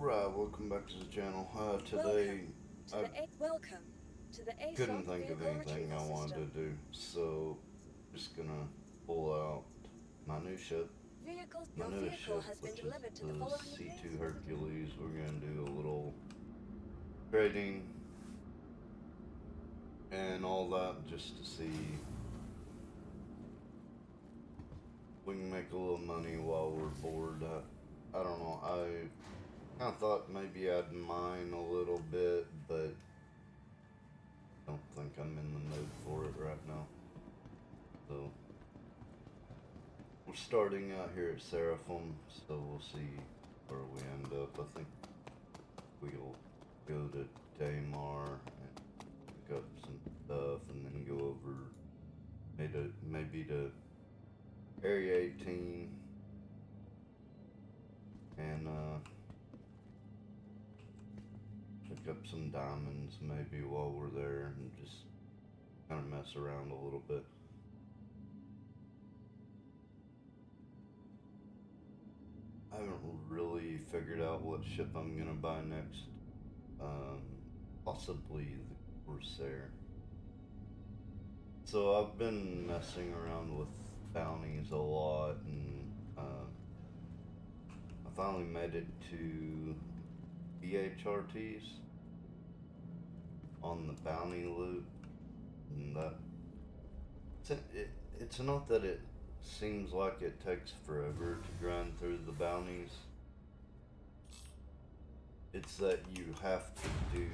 Alright, welcome back to the channel. Today, I Welcome to the couldn't ASOC think of vehicle anything retrieval I wanted system. to do, so just gonna pull out my new ship, my Your newest vehicle ship, has been which is delivered to the the following C2 base. Hercules. We're gonna do a little trading and all that just to see if we can make a little money while we're bored. I don't know, I kind of thought maybe I'd mine a little bit, but don't think I'm in the mood for it right now. So we're starting out here at Seraphim, so we'll see where we end up. I think we'll go to Daymar and pick up some stuff and then go over maybe to Area 18 and pick up some diamonds maybe while we're there and just kind of mess around a little bit. I haven't really figured out what ship I'm gonna buy next. Possibly the Corsair. So I've been messing around with bounties a lot, and I finally made it to BHRTs on the bounty loop, and it's not that it seems like it takes forever to grind through the bounties. It's that you have to do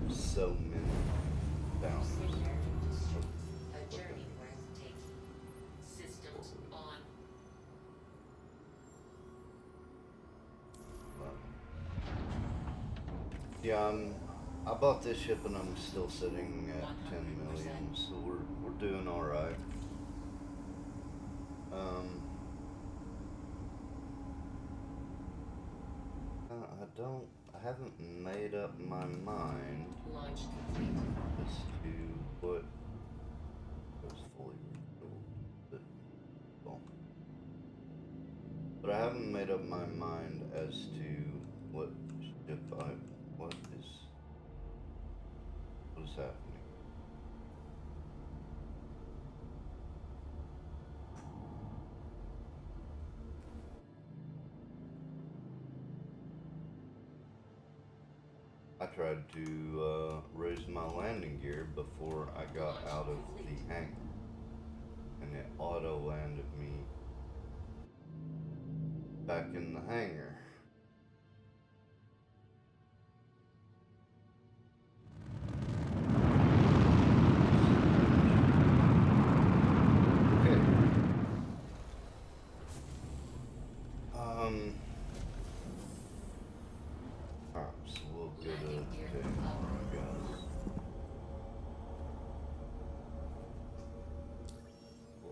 so many bounties. A journey worth taking. Systems on. Yeah, I bought this ship and I'm still sitting at 10 million, so we're doing all right. I haven't made up my mind Launch complete. as to what was fully rebuilt, well, but I haven't made up my mind as to what ship what is happening. I tried to raise my landing gear before I got out of the hangar, and it auto landed me back in the hangar. Okay. Alright, so we'll go to Landing gear okay, up. guys. Whoa.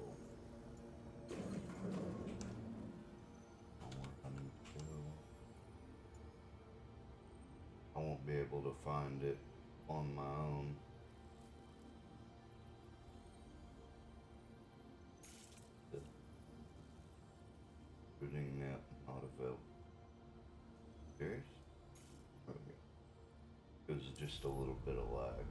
I won't be able to find it on my own. The routing net not available. Serious? Okay. It was just a little bit of lag.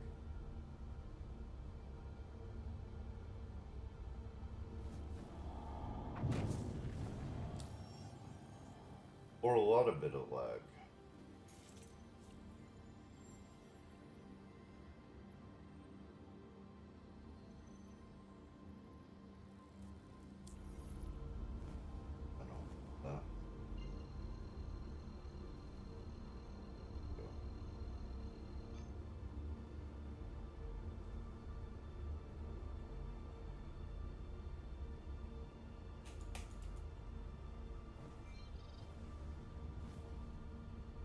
Or a lot of bit of lag. I don't know that. Okay.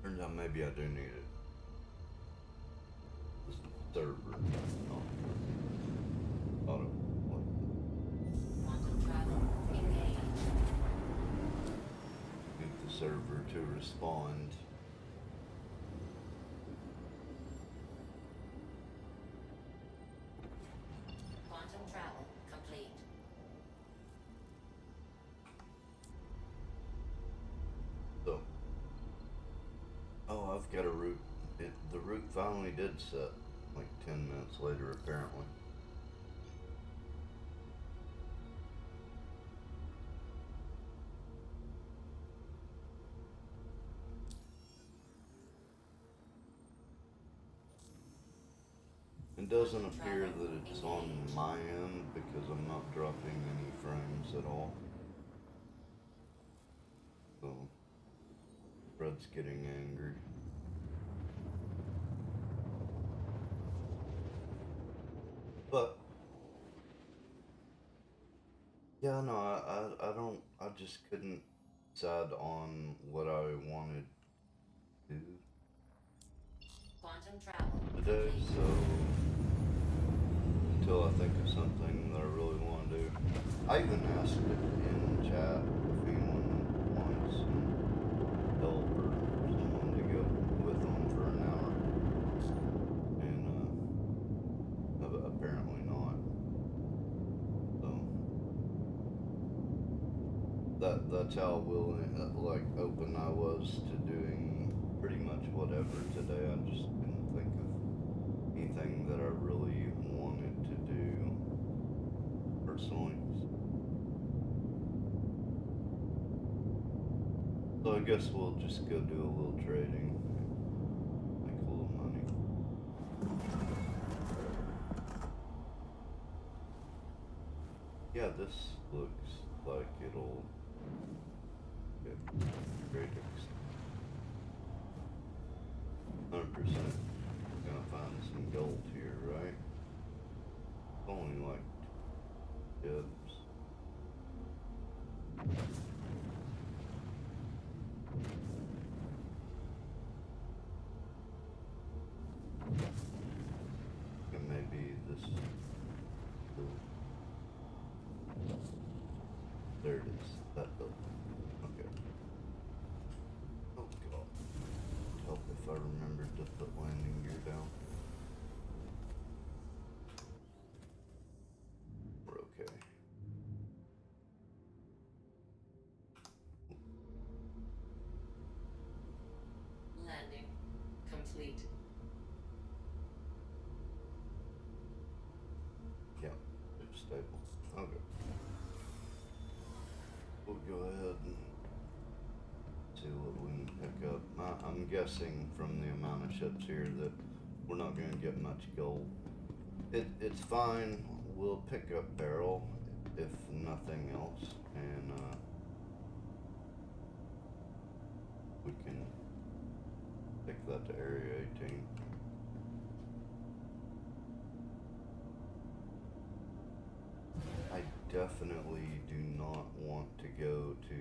Turns out maybe I do need it. This server. Oh, auto. What? Quantum travel engaged. Need the server to respond. Quantum travel complete. So Oh, I've got a route. The route finally did set, like 10 minutes later, apparently. It doesn't appear that it's on my end because I'm not dropping any frames at all. So, Fred's getting angry. But, yeah, no, I just couldn't decide on what I wanted to do Quantum travel today, complete. so until I think of something that I really want to do. I even asked it in chat if anyone wants some help or someone to go with them for an hour, and apparently not. So that's how willing, like open I was to doing pretty much whatever today. I just couldn't think of anything that I really wanted to do personally. So I guess we'll just go do a little trading, make a little money. Yeah, this looks like it'll get great. 100% gonna find some gold here, right? Only like dips. And maybe this. There it is. That building. Okay. Oh god. Help if I remembered to put landing gear down. We're okay. Landing complete. Yeah, it's stable. Okay. We'll go ahead and see what we can pick up. I'm guessing from the amount of ships here that we're not going to get much gold. It's fine. We'll pick up barrel if nothing else, and we can take that to Area 18. I definitely do not want to go to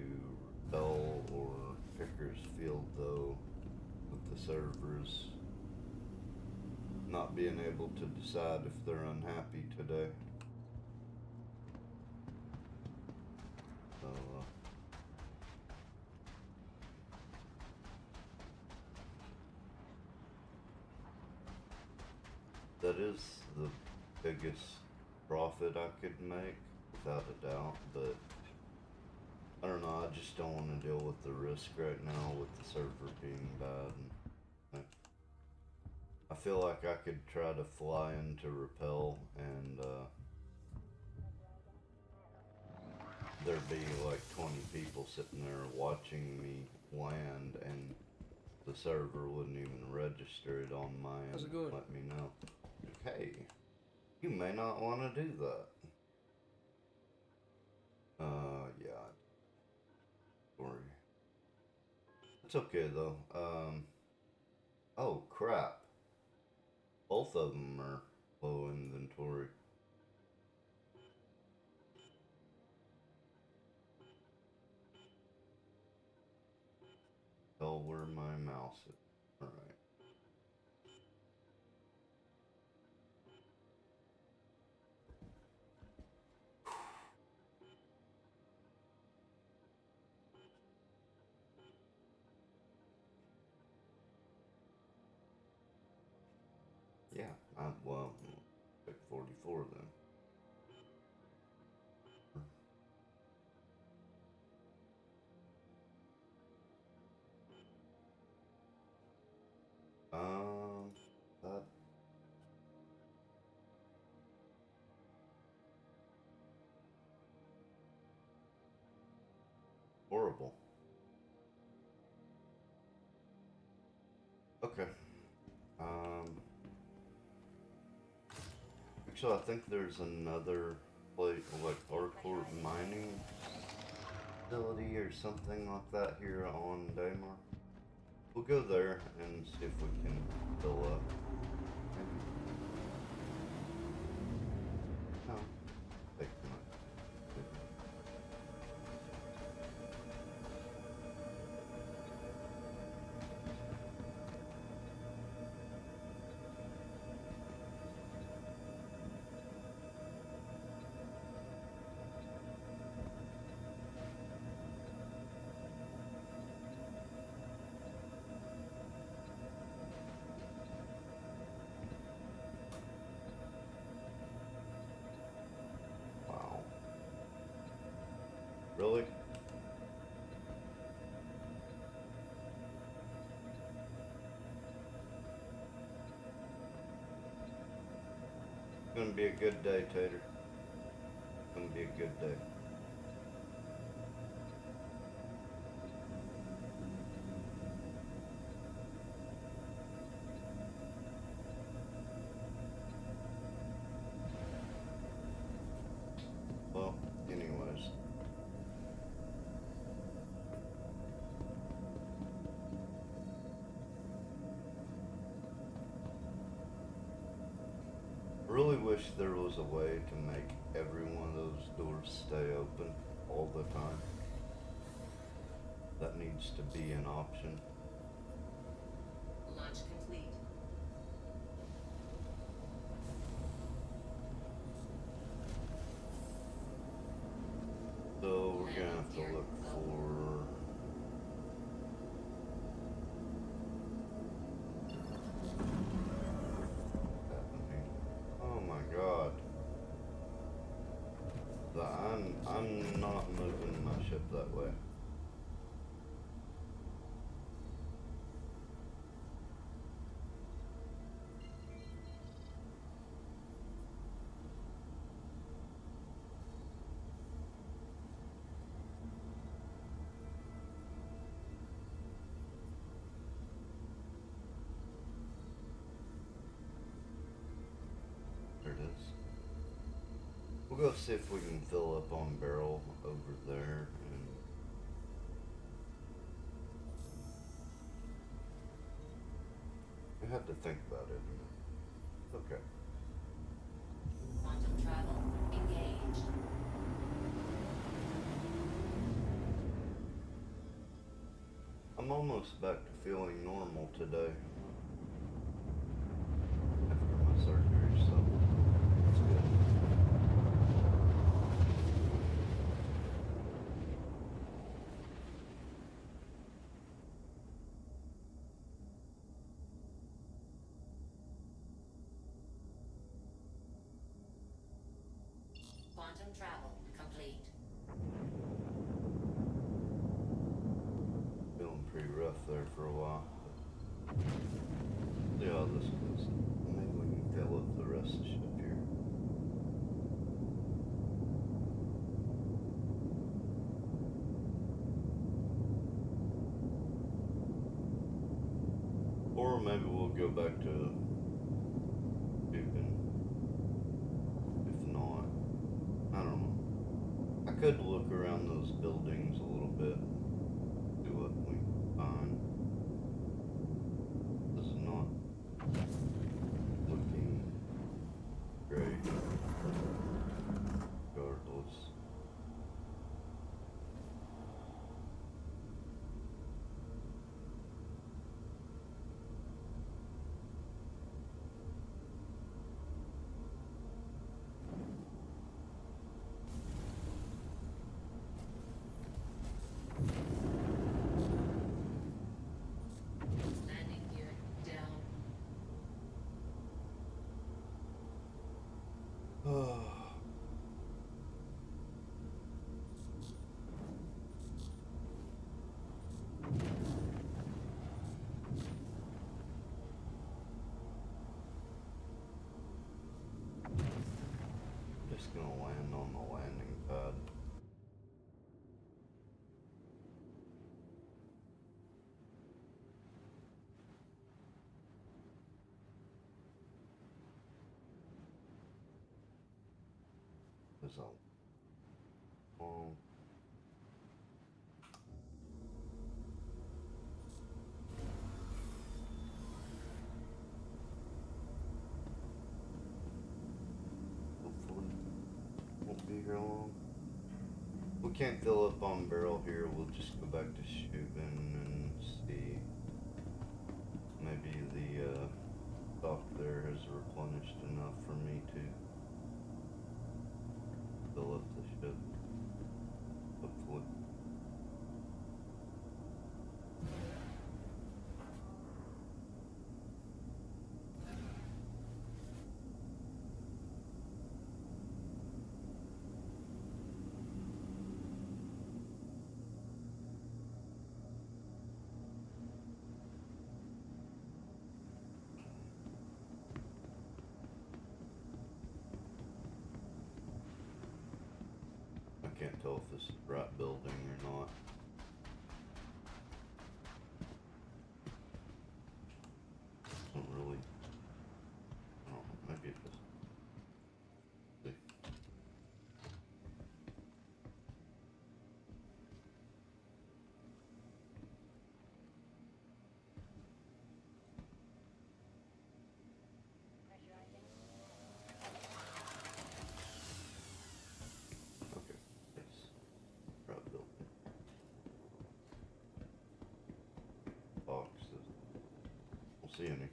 Bell or Pickersfield though, with the servers not being able to decide if they're unhappy today. So, that is the biggest profit I could make, without a doubt, but I don't know, I just don't want to deal with the risk right now with the server being bad. And I feel like I could try to fly into Rappel and there'd be like 20 people sitting there watching me land, and the server wouldn't even register it on my end. How's it going? Let me know. Hey, you may not want to do that. Yeah. Sorry. It's okay though. Oh crap. Both of them are low inventory. Tell where my mouse is. Alright. Yeah, well, pick 44 then. horrible. Okay. Actually, I think there's another place, like hardcore mining facility or something like that here on Daymar. We'll go there and see if we can fill up. Maybe. No. Take my. Wow. Really? It's gonna be a good day, Tater. It's gonna be a good day. Well, anyways. I really wish there was a way to make every one of those doors stay open all the time. That needs to be an option. Launch complete. So we're gonna have to look for. Happening. Oh my god. I'm not moving my ship that way. There it is. We'll go see if we can fill up on barrel over there and I had to think about it. Okay. Quantum travel engaged. I'm almost back to feeling normal today. After my surgery, so it's good. Quantum travel complete. Feeling pretty rough there for a while. See how this goes. Maybe we can fill up the rest of the ship here. Or maybe we'll go back to Dupin. If not, I don't know. I could look around those buildings a little bit. See what we can find. This is not looking great. Regardless. was a long. Hopefully, won't be here long. We can't fill up on barrel here. We'll just go back to Shubin and see. Maybe the stock there has replenished enough for me to fill up the ship. Hopefully. I can't tell if this is the right building or not. Don't really. I don't know. Maybe it is. See. Okay. Yes. Right building. Boxes. Don't see any.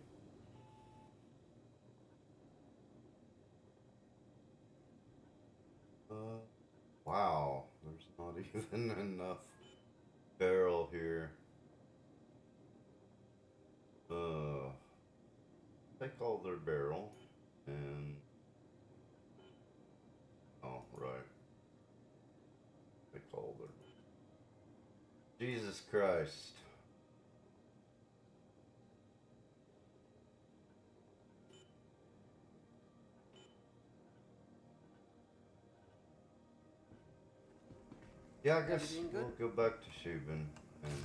Wow, there's not even enough barrel here. Take all their barrel and oh right, take all their Jesus Christ. Yeah, I guess Everything good? we'll go back to Shubin and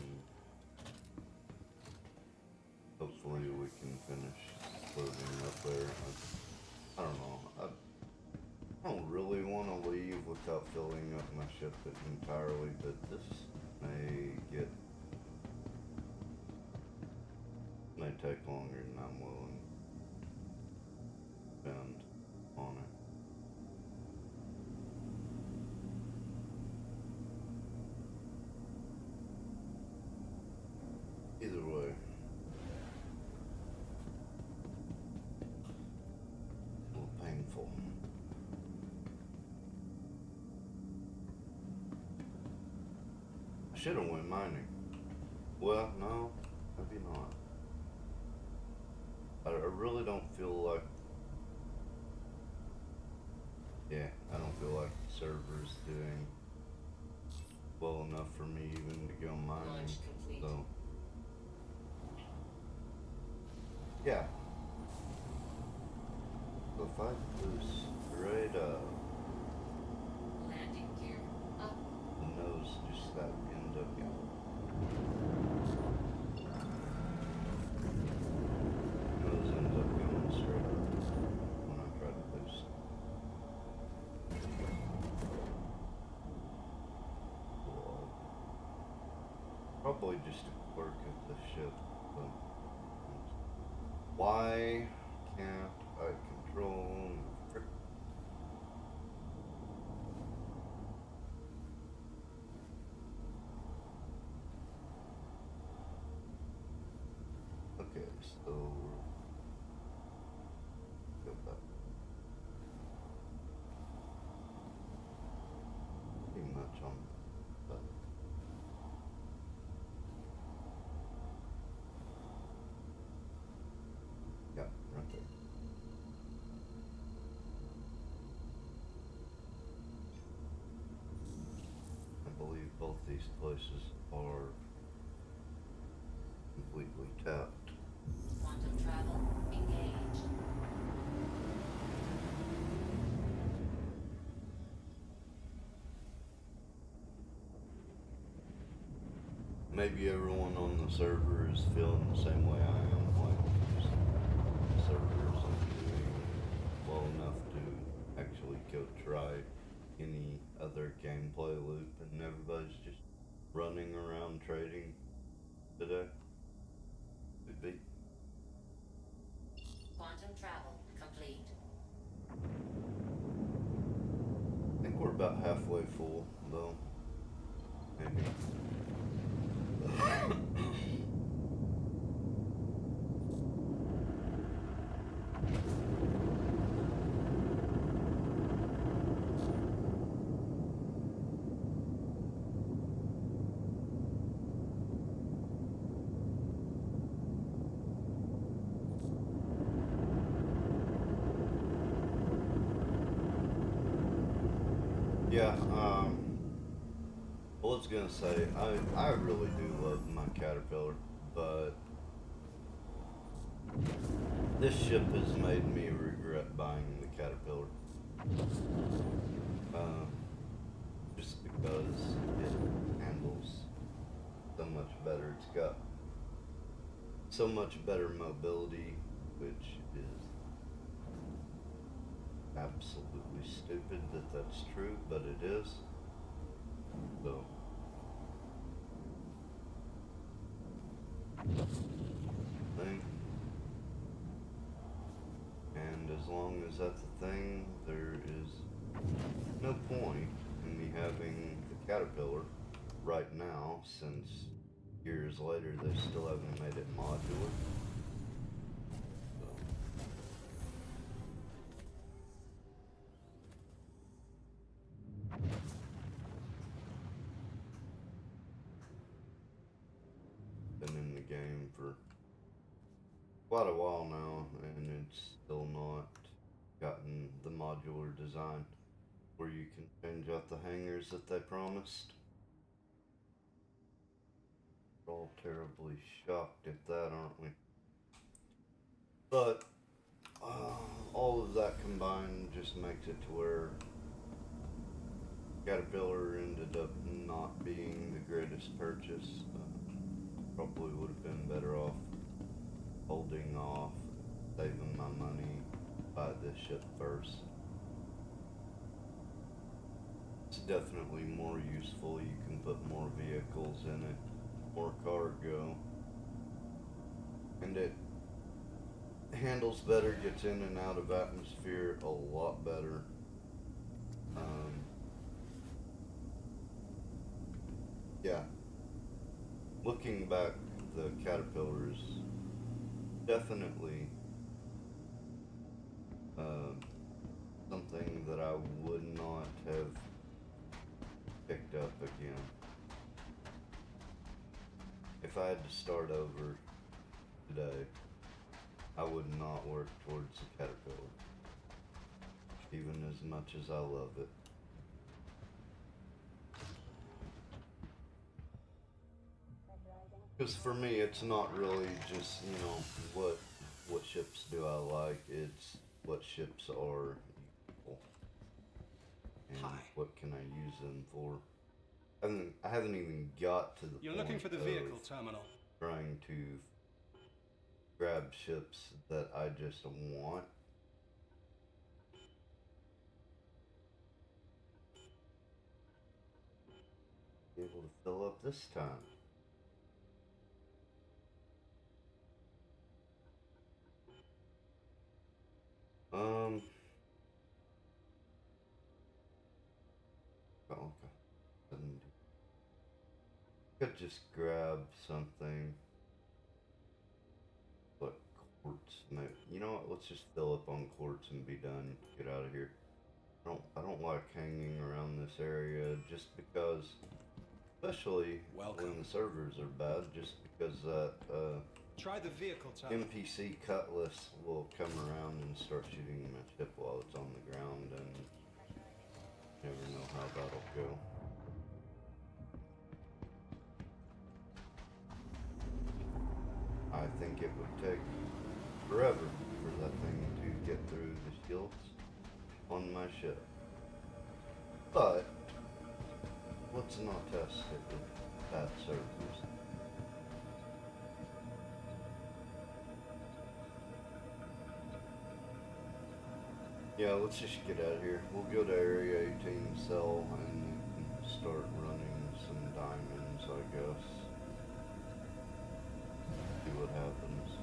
hopefully we can finish loading up there. I don't know. I don't really want to leave without filling up my ship entirely, but this may take longer than I'm willing to spend on it. Either way, a little painful. I should have went mining. Well, no, maybe not. I really don't feel like. Yeah, I don't feel like the server's doing well enough for me even to go mining. Launch complete. So. Yeah. So if I go straight up, Landing gear up. the nose just that end up going. Nose ends up going straight up when I try to boost. Probably just a quirk of the ship, but why can't I control okay, so go back. Pretty much on that. Yeah, right there. I believe both these places are completely tapped. Quantum travel engaged. Maybe everyone on the server is feeling the same way I am, like just the server isn't doing well enough to actually go try any other gameplay loop and everybody's just running around trading today. Could be. Quantum travel complete. I think we're about halfway full, though. Maybe. Yeah, I was gonna say, I really do love my Caterpillar, but this ship has made me regret buying the Caterpillar. Um, just because it handles so much better. It's got so much better mobility, which is absolutely stupid that that's true, but it is. So, thing. And as long as that's a thing, there is no point in me having the Caterpillar right now, since years later they still haven't made it modular. So. Been in the game for quite a while now, and it's still not gotten the modular design where you can change out the hangers that they promised. We're all terribly shocked at that, aren't we? But all of that combined just makes it to where Caterpillar ended up not being the greatest purchase. Probably would have been better off holding off, saving my money, buy this ship first. It's definitely more useful. You can put more vehicles in it, more cargo, and it handles better, gets in and out of atmosphere a lot better. Yeah, looking back, the Caterpillars definitely something that I would not have picked up again. If I had to start over today, I would not work towards the Caterpillar, even as much as I love it. Because for me, it's not really just, what ships do I like, it's what ships are useful. And what can I use them for? I haven't even got to the You're point looking for the of vehicle terminal. trying to grab ships that I just want. Be able to fill up this time. Oh, okay. Could just grab something. But quartz, maybe. You know what? Let's just fill up on quartz and be done. Get out of here. I don't like hanging around this area just because, especially when the servers are bad. Just because that Try the vehicle terminal. NPC Cutlass will come around and start shooting my ship while it's on the ground, and you never know how that'll go. I think it would take forever for that thing to get through the shields on my ship. But let's not test it with bad servers. Yeah, let's just get out of here. We'll go to Area 18 cell and start running some diamonds, I guess. See what happens.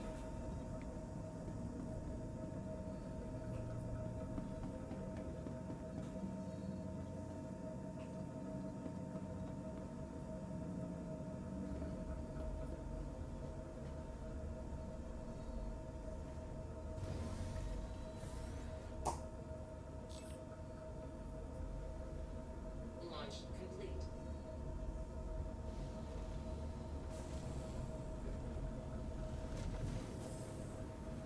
Launch complete.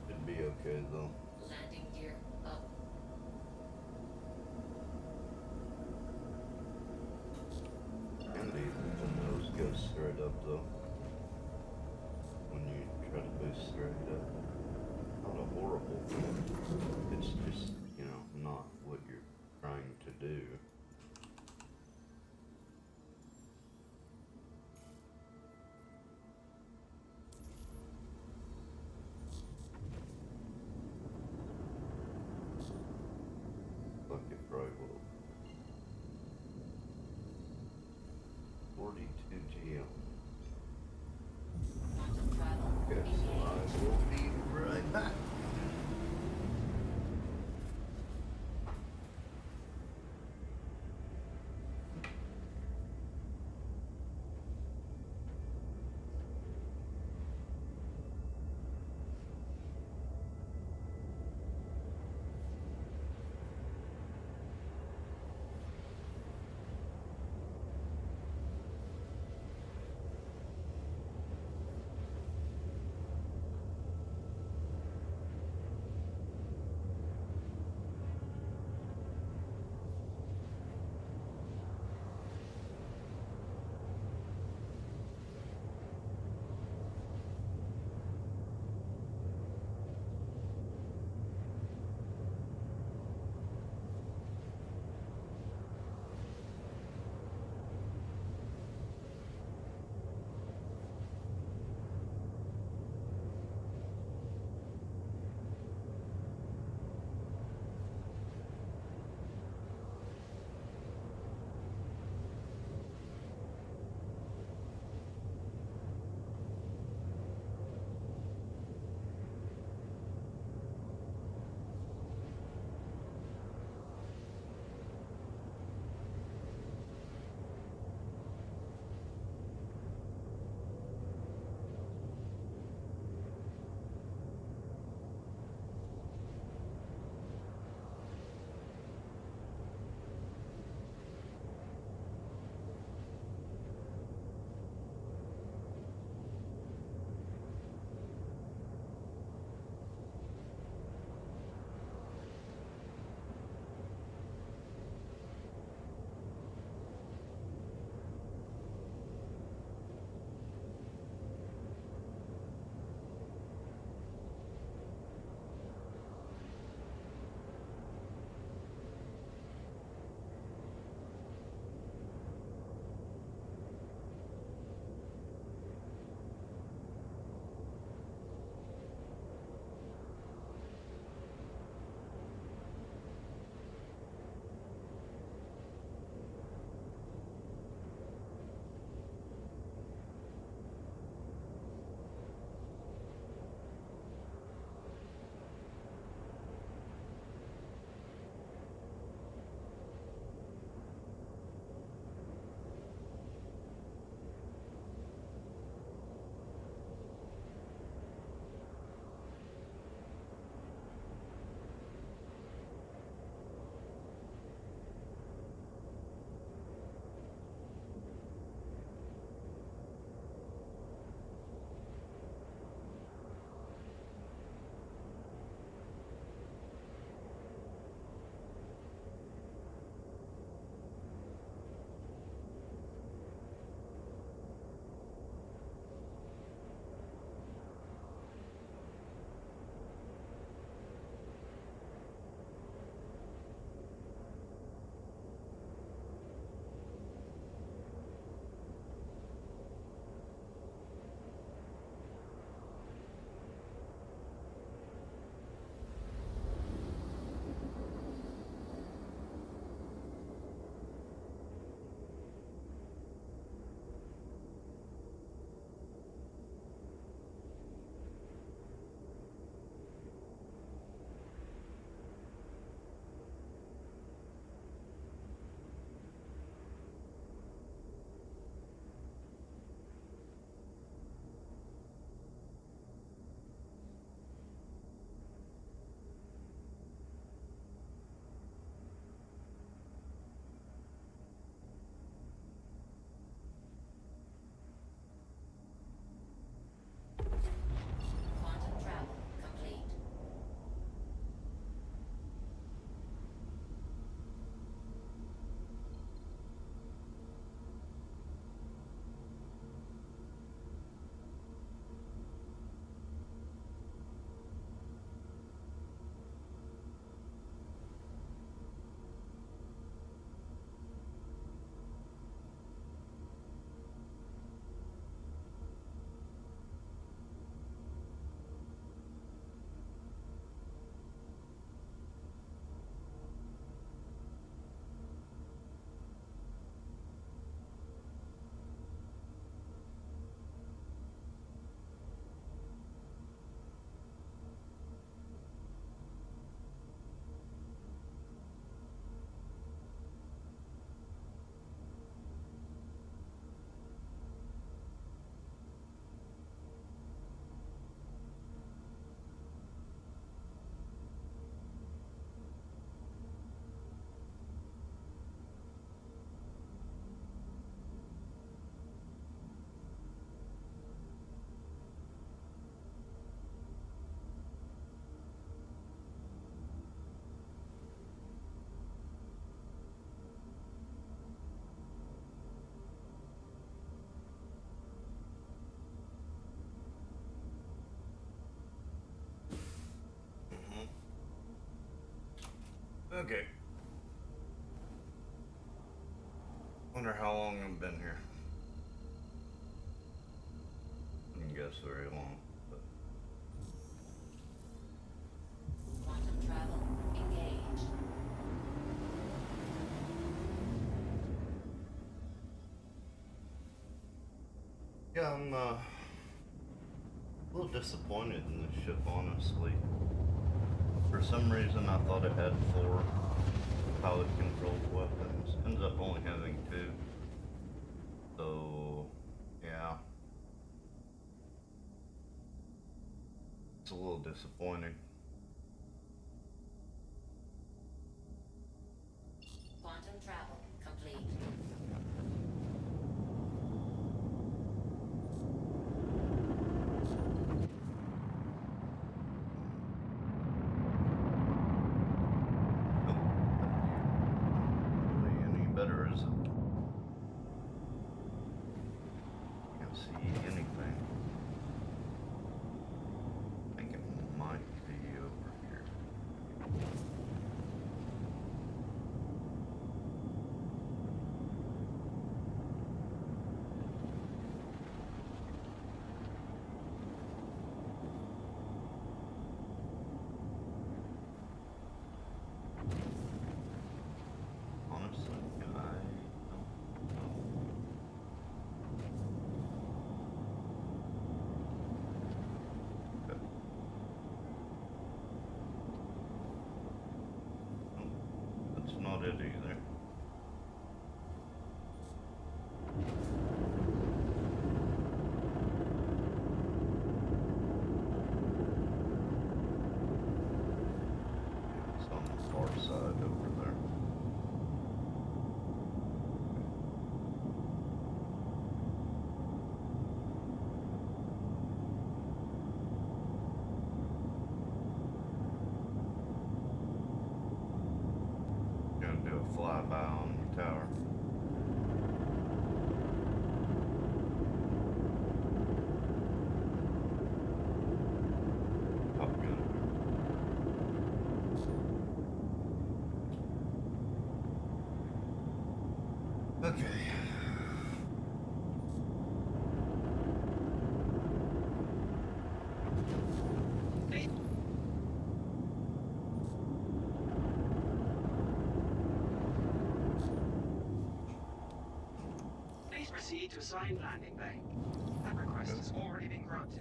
It'd be okay though. Landing gear up. Handy if the nose goes straight up though. When you try to boost straight up. Not a horrible thing. It's just, you know, not what you're trying to do. Fuck it, probably will. 42 GM. Okay. Wonder how long I've been here. I can guess very long, but Quantum travel engaged. yeah, I'm a little disappointed in this ship, honestly. For some reason, I thought it had 4 pilot-controlled weapons. Ends up only having 2. So, yeah. It's a little disappointing. Quantum travel complete. Really any better, is it? Can't see anything. I think it might be over here. Honestly, I don't know. Okay. Nope, that's not it either. It's on the far side over there. Gonna do a flyby on the tower. Top Gun. Okay. Please proceed to assigned landing bay. That request has already been granted.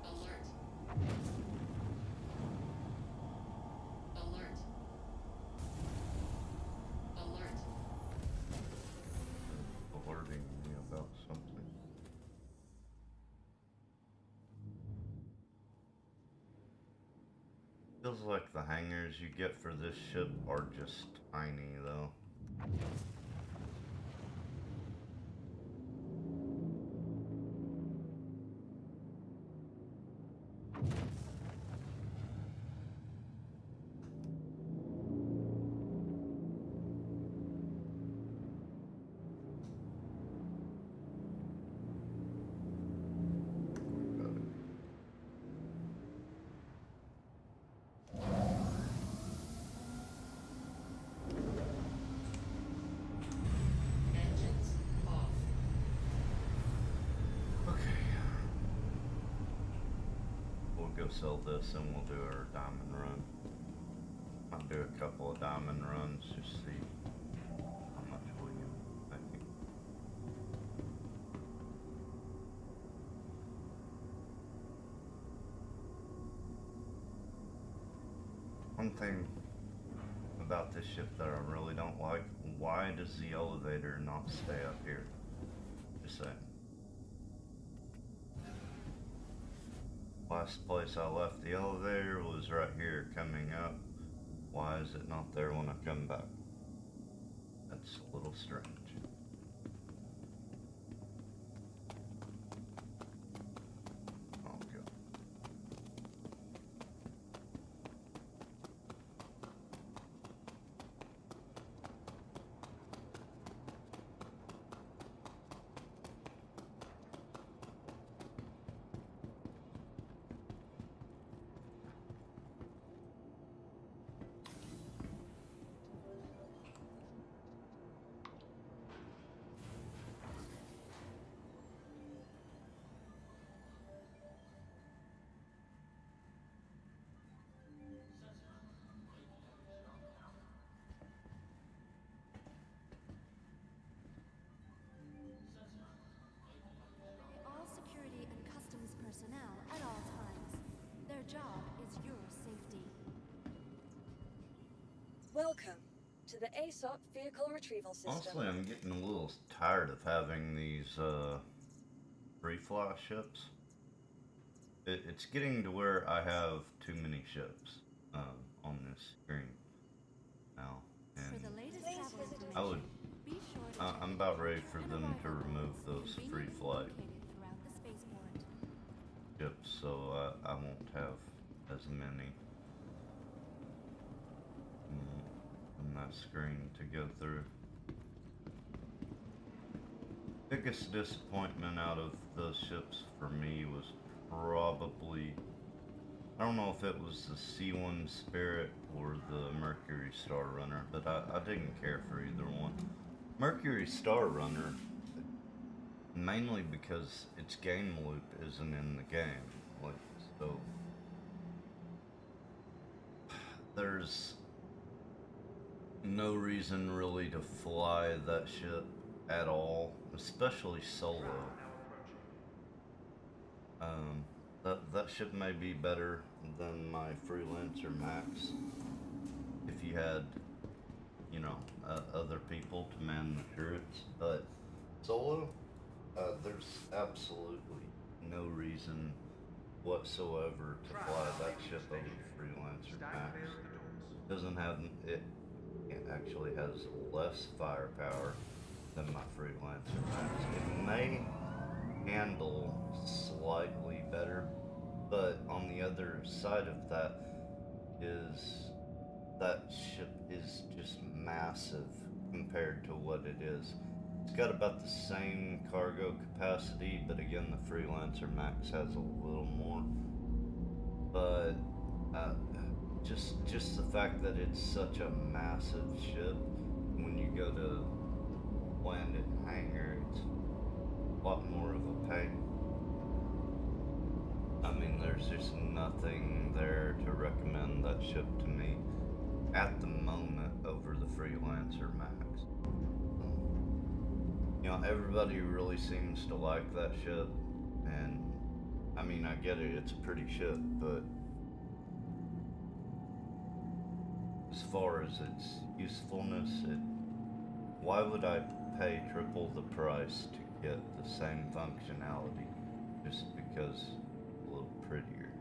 Alert. Alert. Alert. Alerting me about something. Feels like the hangars you get for this ship are just tiny, though. Got it. Engines off. Okay. We'll go sell this and we'll do our diamond run. I'll do a couple of diamond runs, just see how much we can make. One thing about this ship that I really don't like, why does the elevator not stay up here? Just saying. Why last place I left the elevator was right here coming up. Why is it not there when I come back? That's a little strange. Okay. All security and customs personnel at all times. Their job is your safety. Welcome to the ASOP Vehicle Retrieval System. Honestly, I'm getting a little tired of having these free fly ships. It's getting to where I have too many ships on this screen now, For the and latest travel information, I would. be sure to check I'm about ready for and them to arrival remove points those free conveniently flight located throughout the spaceport. ships, so I won't have as many on that screen to go through. Biggest disappointment out of those ships for me was probably, I don't know if it was the C1 Spirit or the Mercury Star Runner, but I didn't care for either one. Mercury Star Runner, mainly because its game loop isn't in the game, like, so there's no reason really to fly that ship at all, especially solo. That ship may be better than my Freelancer Max if you had, you know, other people to man the turrets, but solo, there's absolutely no reason whatsoever to fly that ship over Freelancer Max. Doesn't have it actually has less firepower than my Freelancer Max. It may handle slightly better, but on the other side of that is that ship is just massive compared to what it is. It's got about the same cargo capacity, but again, the Freelancer Max has a little more. But just the fact that it's such a massive ship, when you go to land it in hangar, it's a lot more of a pain. I mean, there's just nothing there to recommend that ship to me at the moment over the Freelancer Max. You know, everybody really seems to like that ship, and I mean, I get it, it's a pretty ship, but as far as its usefulness, why would I pay triple the price to get the same functionality just because it's a little prettier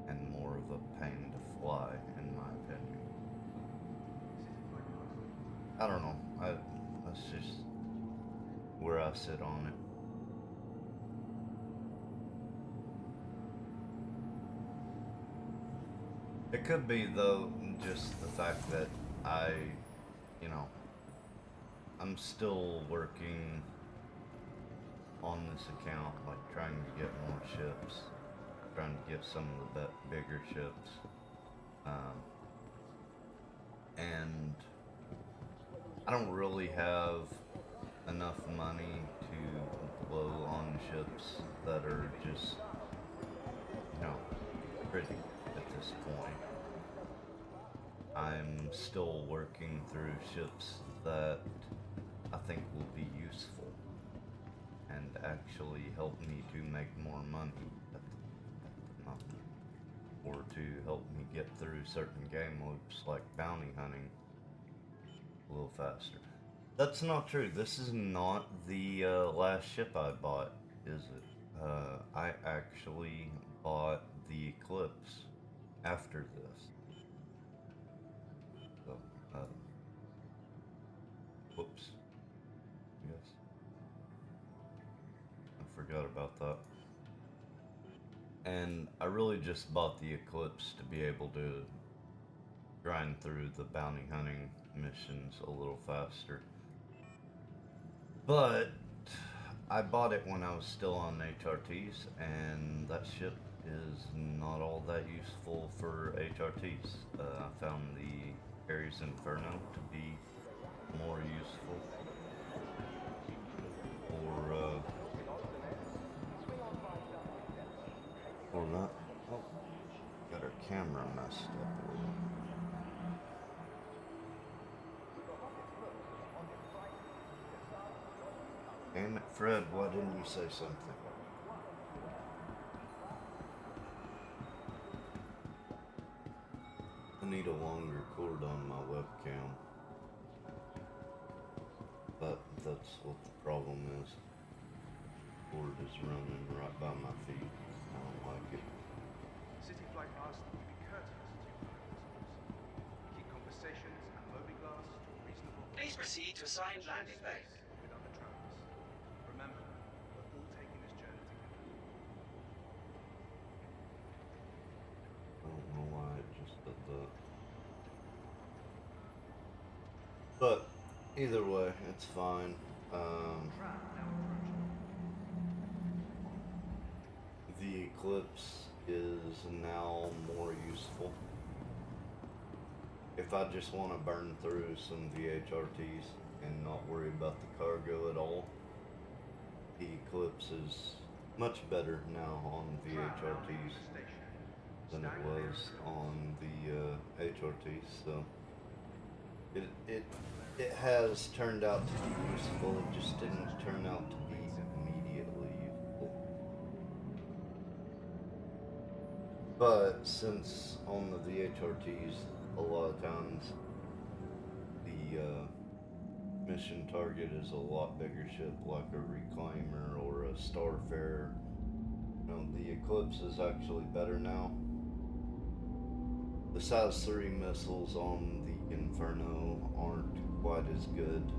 and more of a pain to fly, in my opinion? I don't know. That's just where I sit on it. It could be, though, just the fact that I'm still working on this account, like trying to get more ships, trying to get some of the bigger ships, and I don't really have enough money to blow on ships that are just, pretty at this point. I'm still working through ships that I think will be useful and actually help me to make more money at the moment, or to help me get through certain game loops like bounty hunting a little faster. That's not true. This is not the last ship I bought, is it? I actually bought the Eclipse after this. So, whoops. Yes. I forgot about that. And I really just bought the Eclipse to be able to grind through the bounty hunting missions a little faster. But I bought it when I was still on HRTs, and that ship is not all that useful for HRTs. I found the Ares Inferno to be more useful for that. Oh, got our camera messed up a little. Damn it, Fred, why didn't you say something? I need a longer cord on my webcam. But that's what the problem is. The cord is running right by my feet. I don't like it. City Flight asks that you be courteous to your fellow passengers. Keep conversations and mobiglass to a reasonable. Please proceed to assigned landing bay. With other travelers. Remember, we're all taking this journey together. I don't know why it just did that. But either way, it's fine. The Eclipse is now more useful. If I just want to burn through some VHRTs and not worry about the cargo at all, the Eclipse is much better now on VHRTs than it was on the HRTs. So it has turned out to be useful. It just didn't turn out to be immediately useful. But since on the VHRTs, a lot of times the mission target is a lot bigger ship, like a Reclaimer or a Starfarer. You know, the Eclipse is actually better now. The size 3 missiles on the Inferno aren't quite as good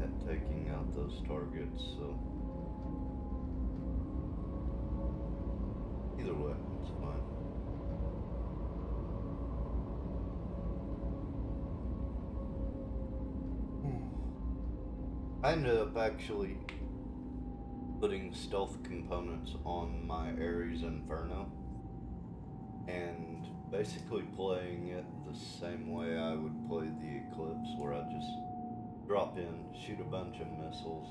at taking out those targets, so either way, it's fine. I ended up actually putting stealth components on my Ares Inferno and basically playing it the same way I would play the Eclipse, where I just drop in, shoot a bunch of missiles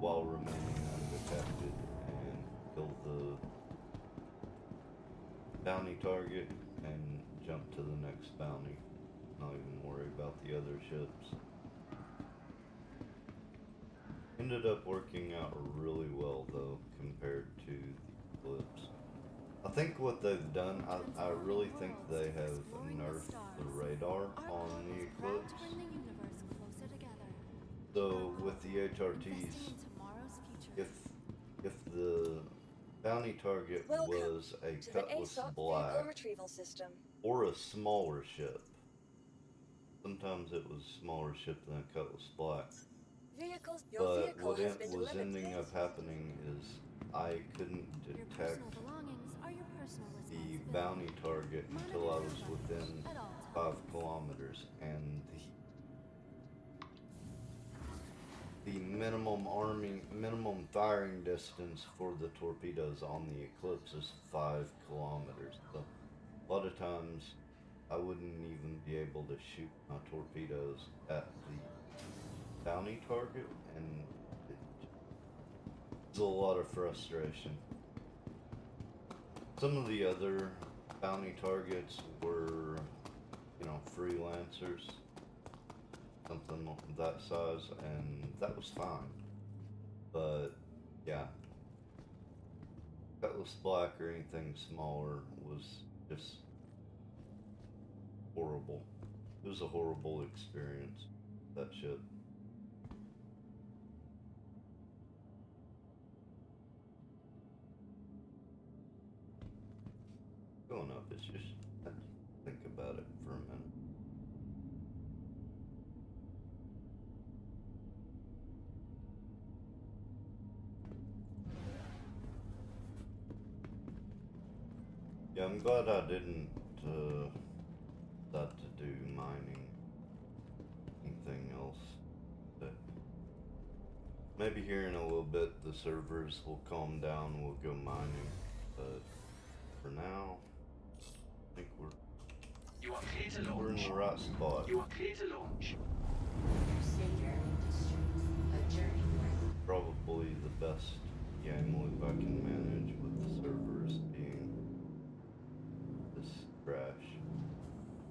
while remaining undetected, and kill the bounty target and jump to the next bounty. Not even worry about the other ships. Ended up working out really well though, compared to the Eclipse. I think what they've done, I really think they have nerfed the radar on the Eclipse. So with the HRTs, if the bounty target was a Cutlass Black retrieval system. or a smaller ship, sometimes it was a smaller ship than a Cutlass Black. But what was ending up happening is I couldn't detect the bounty target until I was within 5 kilometers, and the minimum firing distance for the torpedoes on the Eclipse is 5 kilometers. So a lot of times I wouldn't even be able to shoot my torpedoes at the bounty target, and it's a lot of frustration. Some of the other bounty targets were, you know, freelancers, something that size, and that was fine. But yeah, Cutlass Black or anything smaller was just horrible. It was a horrible experience, that ship. up. It's just, think about it for a minute. Yeah, I'm glad I didn't start to do mining. Anything else. But maybe here in a little bit the servers will calm down, we'll go mining. But for now, I think You are clear to we're in launch. the right spot. You are clear to launch. Crusader Industries. A journey worth. Probably the best game loop I can manage with the servers being this crash.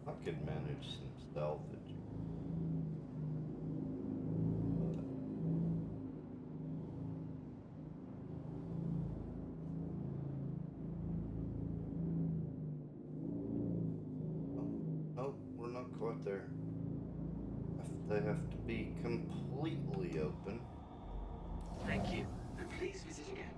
I could manage some salvage. Oh, we're not quite there. They have to be completely open. Thank you. And please visit again.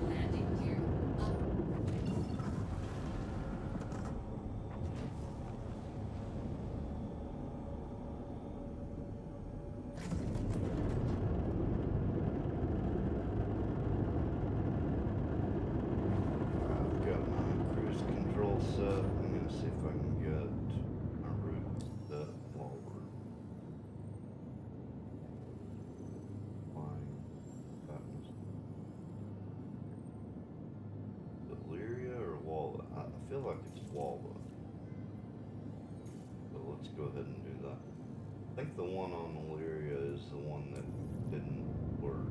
Landing gear up. I've got my cruise control set. I'm gonna see if I can get my route set while we're flying. Is it Lyria or Walla? I feel like it's Walla. So let's go ahead and do that. I think the one on Illyria is the one that didn't work.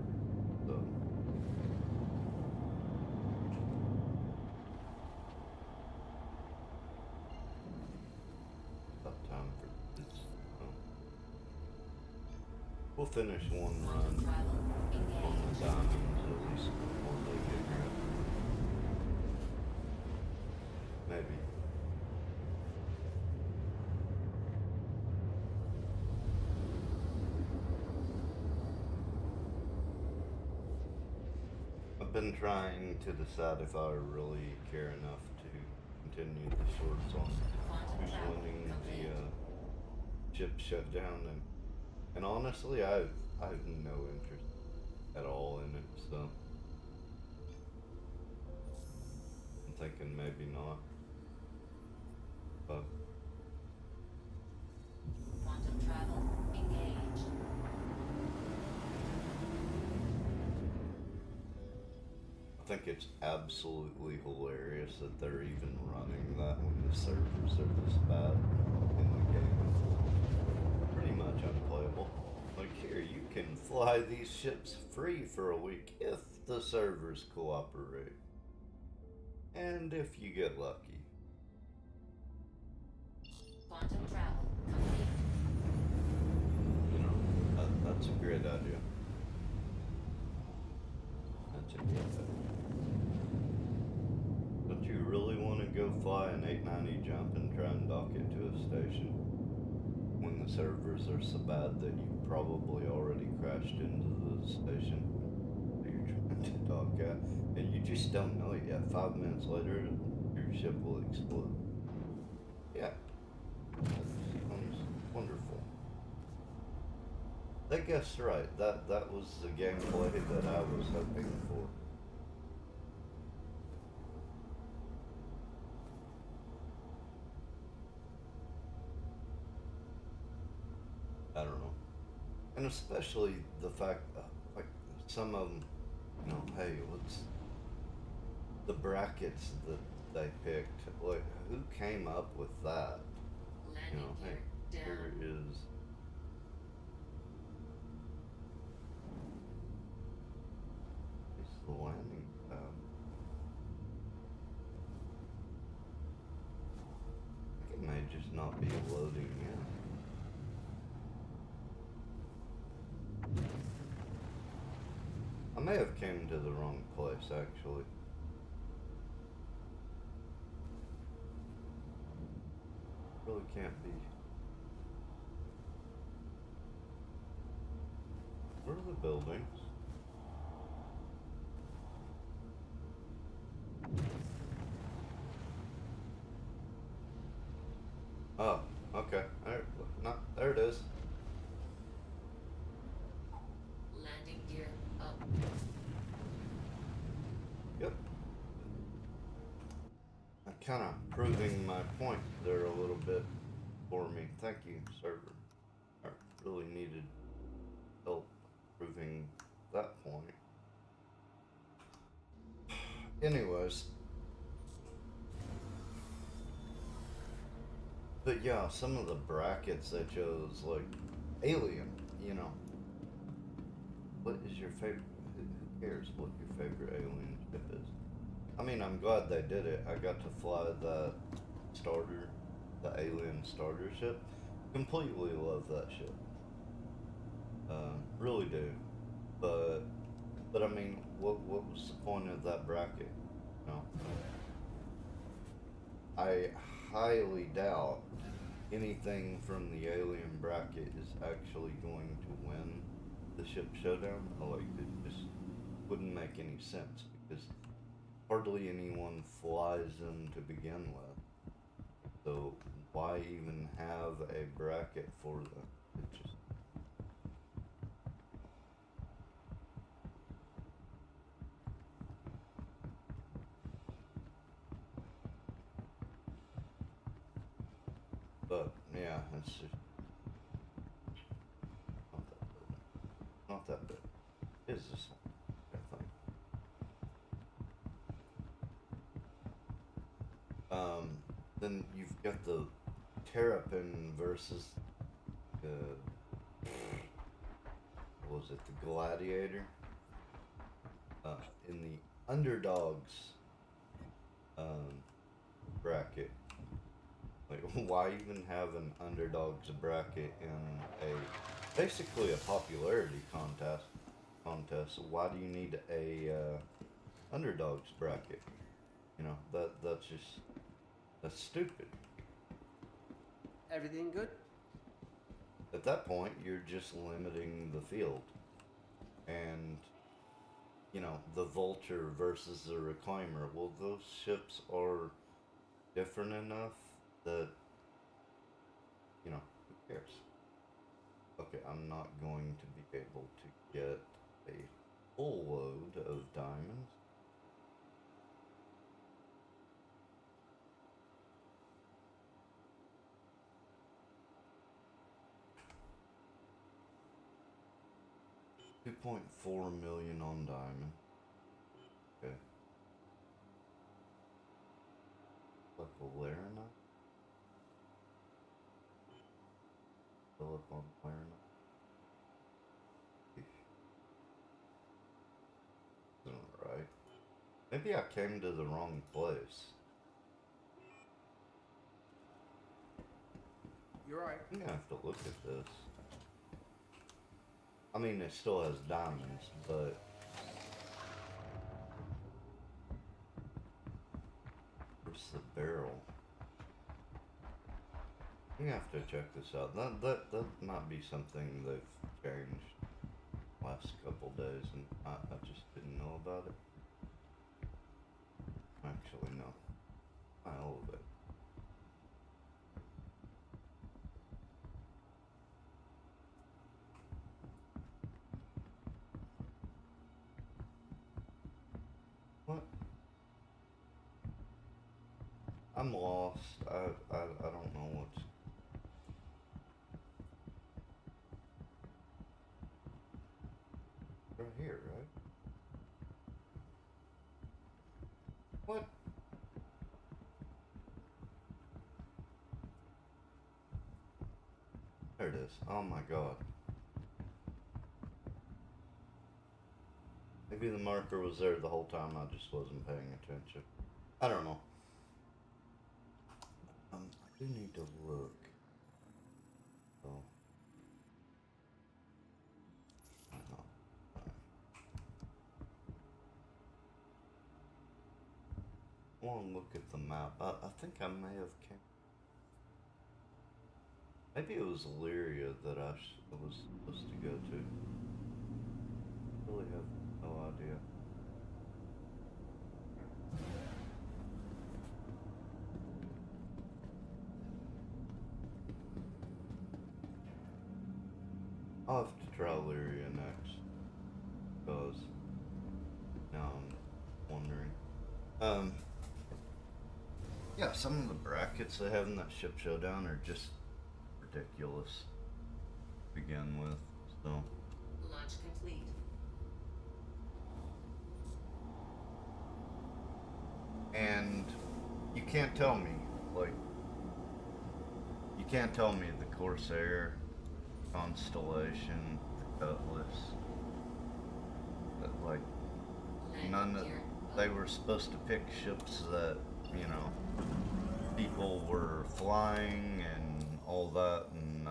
So about time for this. We'll finish one run Travel. on Engage. the diamonds at least before they get here. Maybe. I've been trying to decide if I really care enough to continue the shorts on who's winning the ship shutdown, and honestly, I have no interest at all in it. So I'm thinking maybe not, but Quantum travel. Engage. I think it's absolutely hilarious that they're even running that when the servers are this bad in the game. Pretty much unplayable. Like here, you can fly these ships free for a week if the servers cooperate. And if you get lucky. Quantum travel. Complete. You know, that's a great idea. That's a great idea. Don't you really want to go fly an 890 jump and try and dock it to a station when the servers are so bad that you probably already crashed into the station that you're trying to dock at, and you just don't know it yet? 5 minutes later, your ship will explode. Yeah, that sounds wonderful. I guess right. That was the gameplay that I was hoping for. I don't know. And especially the fact that, like, some of them, you know, hey, what's the brackets that they picked? Like, who came up with that? You Landing know, hey, gear here down. is. Here's the landing pad. It may just not be loading in. I may have came to the wrong place, actually. Really can't be. Where are the buildings? Oh, okay. There, no, there it is. Landing gear up. Yep. Kind of proving my point there a little bit for me. Thank you, server. I really needed help proving that point. Anyways. But yeah, some of the brackets they chose, like Alien, you know. What is your favorite? Who cares what your favorite alien ship is? I mean, I'm glad they did it. I got to fly the starter, the alien starter ship. Completely love that ship. Really do. But I mean, what was the point of that bracket? No. I highly doubt anything from the alien bracket is actually going to win the ship showdown. Like, it just wouldn't make any sense because hardly anyone flies them to begin with. So why even have a bracket for them? It just but yeah, it's just not that big. Not that big. Is this one? I think. Then you've got the Terrapin versus the what was it, the Gladiator? In the underdogs bracket. Like, why even have an underdogs bracket in a basically a popularity contest? Why do you need a underdogs bracket? You know, that's stupid. Everything good? At that point, you're just limiting the field, and you know, the Vulture versus the Reclaimer. Well, those ships are different enough that, you know, who cares? Okay, I'm not going to be able to get a full load of diamonds. $2.4 million on diamond. Okay. Like a Larina? Fill up on Larina. Isn't right. Maybe I came to the wrong place. You're right. I'm gonna have to look at this. I mean, it still has diamonds, but where's the barrel? You have to check this out. That might be something they've changed last couple days, and I just didn't know about it. Actually, no. I elevate. What? I'm lost. I don't know what's... Right here, right? What? There it is. Oh my god. Maybe the marker was there the whole time, I just wasn't paying attention. I don't know. I do need to look. Oh. No. I want to look at the map. I think I may have came... Maybe it was Illyria that I was supposed to go to. really have no idea. I'll have to try Lyria next, because now I'm wondering. Yeah, some of the brackets they have in that ship showdown are just ridiculous to begin with, so. Launch complete. And you can't tell me, like, you can't tell me the Corsair, Constellation, the Cutlass, that, like, none of, they were supposed to pick ships that, you know, people were flying and all that, and,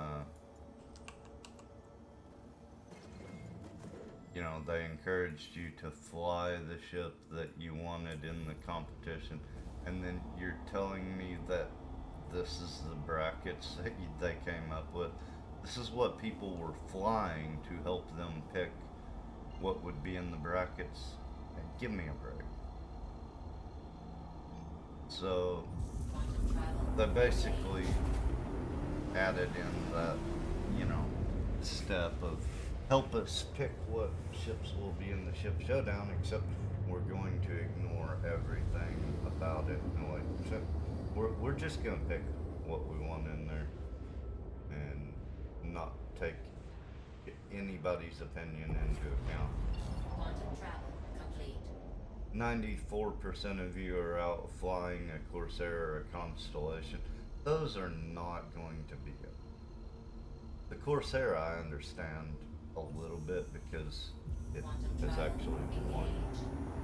you know, they encouraged you to fly the ship that you wanted in the competition, and then you're telling me that this is the brackets that they came up with. This is what people were flying to help them pick what would be in the brackets. Give me a break. So they basically added in that, you know, step of help us pick what ships will be in the ship showdown, except we're going to ignore everything about it. And like, so we're just gonna pick what we want in there and not take anybody's opinion into account. Quantum travel complete. 94% of you are out flying a Corsair or a Constellation. Those are not going to be it. The Corsair I understand a little bit because it has actually won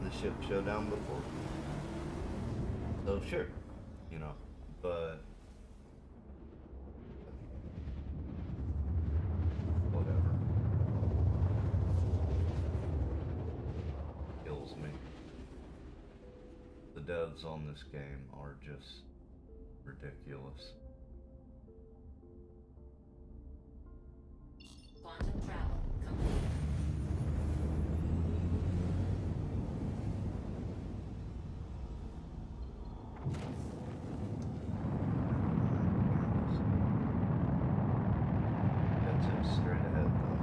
the ship showdown before. So sure, you know, but whatever. Kills me. The devs on this game are just ridiculous. Quantum travel complete. That's it, straight ahead though.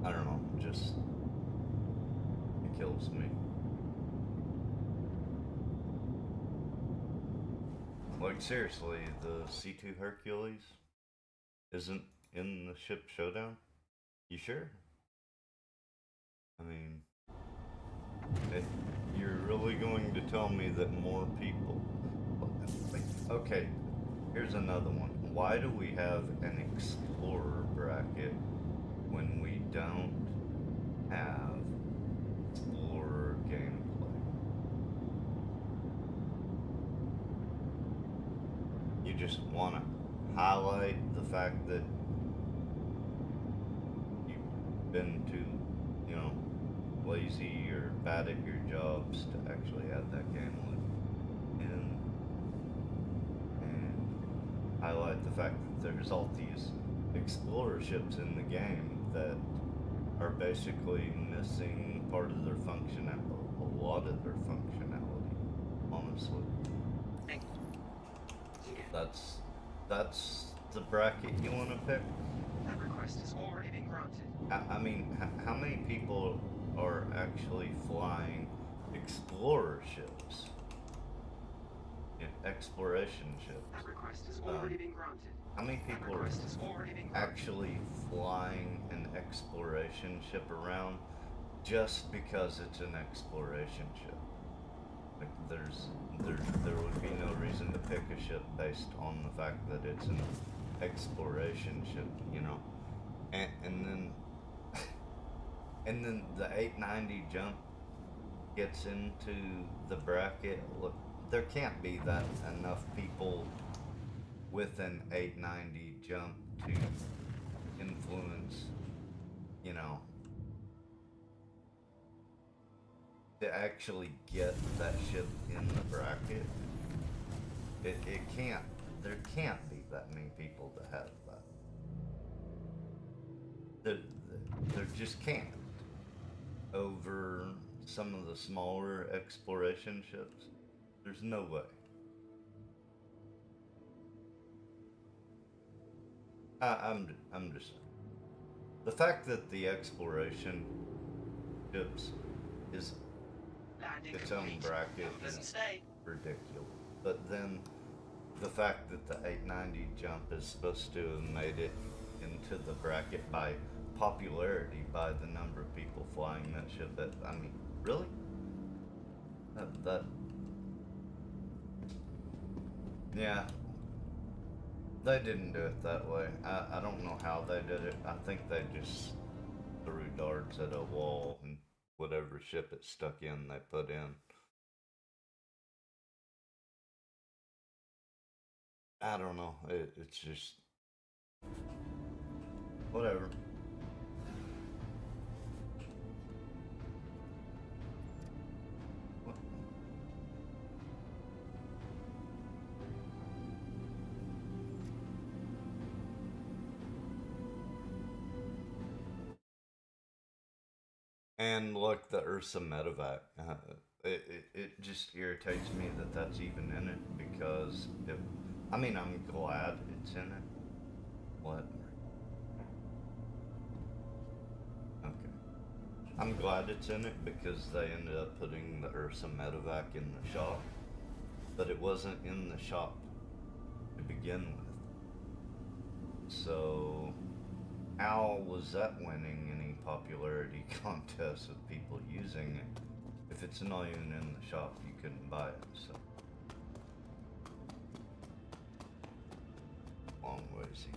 I don't know, just it kills me. Like seriously, the C2 Hercules isn't in the ship showdown? You sure? I mean, you're really going to tell me that more people... Like, okay, here's another one. Why do we have an Explorer bracket when we don't have Explorer gameplay? You just want to highlight the fact that you've been too, you know, lazy or bad at your jobs to actually add that game in, and highlight the fact that there's all these Explorer ships in the game that are basically missing part of their functionality, a lot of their functionality, honestly. That's the bracket you want to pick? That request has already been granted. I mean, how many people are actually flying Explorer ships? Exploration ships. That request has already been granted. How many people are actually flying an exploration ship around just because it's an exploration ship? Like, there would be no reason to pick a ship based on the fact that it's an exploration ship, you know. And then and then the 890 jump gets into the bracket. Look, there can't be that enough people with an 890 jump to influence, you know, to actually get that ship in the bracket. It can't. There can't be that many people that have that. There just can't. Over some of the smaller exploration ships, there's no way. I'm just the fact that the exploration ships is its own bracket is ridiculous. But then the fact that the 890 jump is supposed to have made it into the bracket by popularity, by the number of people flying that ship, that, I mean, really? That yeah, they didn't do it that way. I don't know how they did it. I think they just threw darts at a wall and whatever ship it stuck in, they put in. I don't know. It's just whatever. And like the Ursa medevac, it just irritates me that that's even in it because I mean, I'm glad it's in it. What? Okay. I'm glad it's in it because they ended up putting the Ursa medevac in the shop, but it wasn't in the shop to begin with. So how was that winning any popularity contests with people using it? If it's not even in the shop, you couldn't buy it, so. Long ways.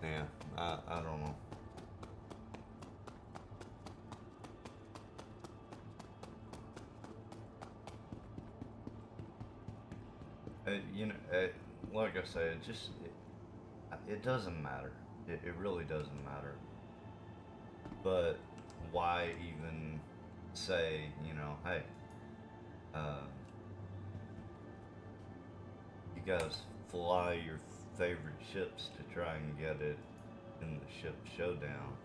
Yeah, I don't know. You know, like I say, it doesn't matter. It really doesn't matter. But why even say, you know, hey, you guys fly your favorite ships to try and get it in the ship showdown,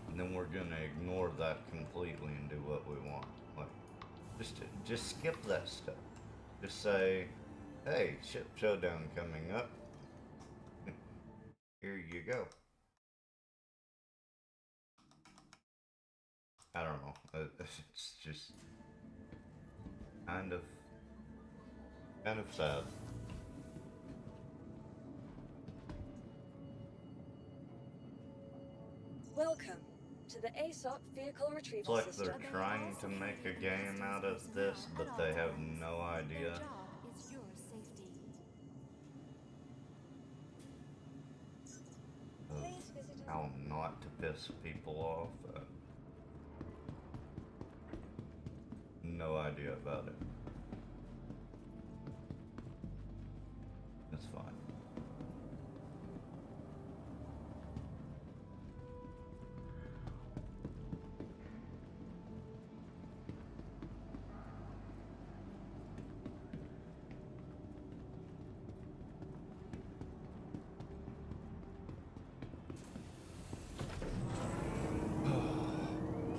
and then we're gonna ignore that completely and do what we want. Like, just skip that stuff. Just say, hey, ship showdown coming up. Here you go. I don't know. It's just kind of sad. Welcome to the ASOP vehicle It's retrieval like system. they're trying to make a game out of this, but they have no Their idea job is your safety. of Please visit us. how not to piss people off. No idea about it. It's fine.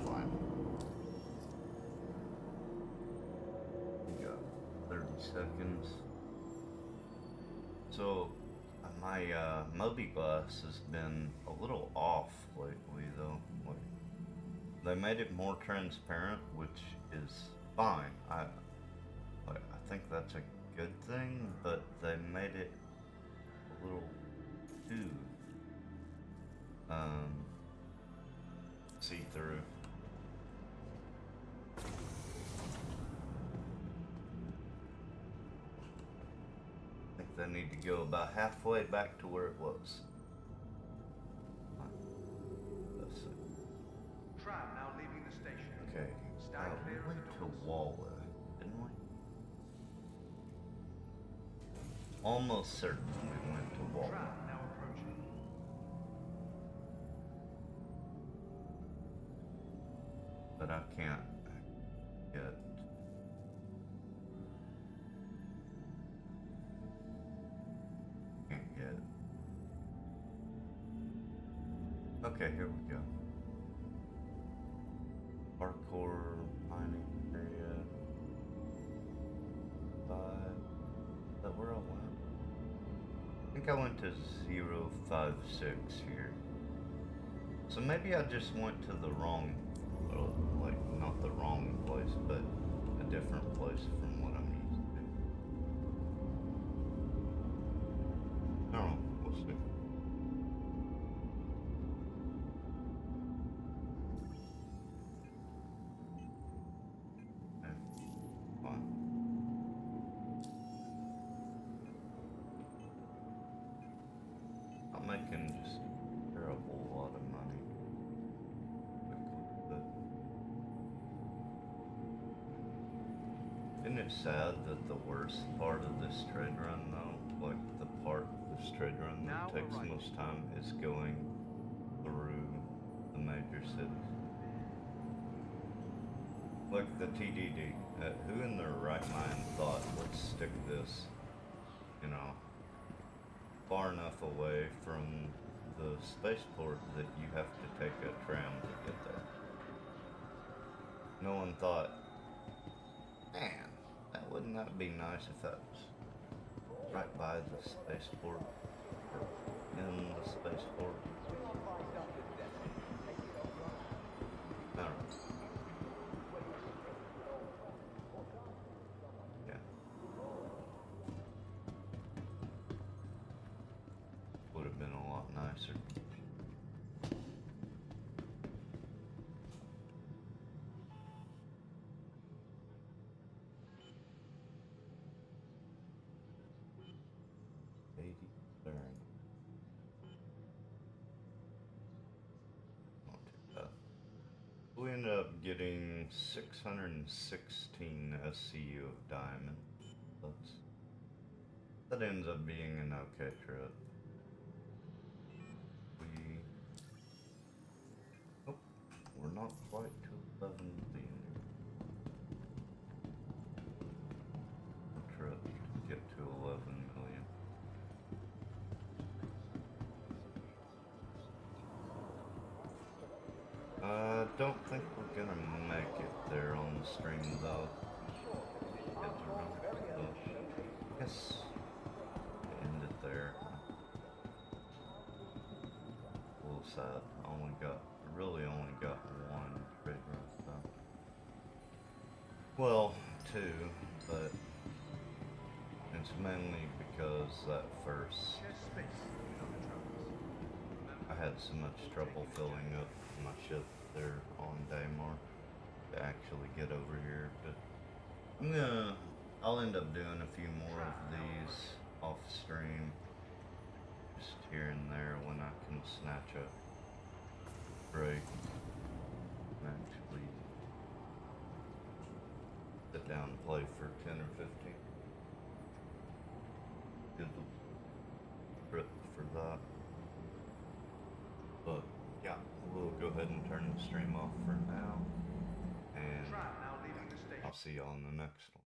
Fine. We got 30 seconds. So, my Mobi-Glass has been a little off lately, though. Like, they made it more transparent, which is fine. I think that's a good thing, but they made it a little too see-through. I think they need to go about halfway back to where it was. Let's see. Tram now leaving the station. Okay, Stand we clear of went the to doors. Walla, didn't we? Almost certain we went to Walla. Tram now approaching. But I can't. yet. Can't get. Okay, here we go. Hardcore mining area. 5. Is that where I went? I think I went to 056 here. So maybe I just went to the wrong, well, like, not the wrong place, but a different place from what I'm used to. I don't know, we'll see. Okay, fine. I'm making just a terrible lot of money. But isn't it sad that the worst part of this trade run, though, like the part of this trade run that Now takes arriving. most time, is going through the major cities? Like the TDD. Who in their right mind thought, let's stick this, you know, far enough away from the spaceport that you have to take a tram to get there? No one thought, man, wouldn't that be nice if that was right by the spaceport, or in the spaceport? I don't know. Yeah. Would have been a lot nicer. Not too bad. We ended up getting 616 SCU of diamond. That ends up being an okay trip. Oh, we're not quite to 11 billion. Trip to get to 11 million. Don't think we're gonna make it there on the stream though. Kids are running too much. I guess end it there. A little sad. I really only got one trade run done. Well, 2, but it's mainly because that first Share space with other travelers. I had so much trouble filling up my ship there on Daymar to actually get over here, but I'll end up doing a few more of these off stream, just here and there when I can snatch a break and actually sit down and play for 10 or 15. Good trip for that. But yeah, we'll go ahead and turn the stream off for now, and Tram now leaving the station. I'll see y'all in the next one.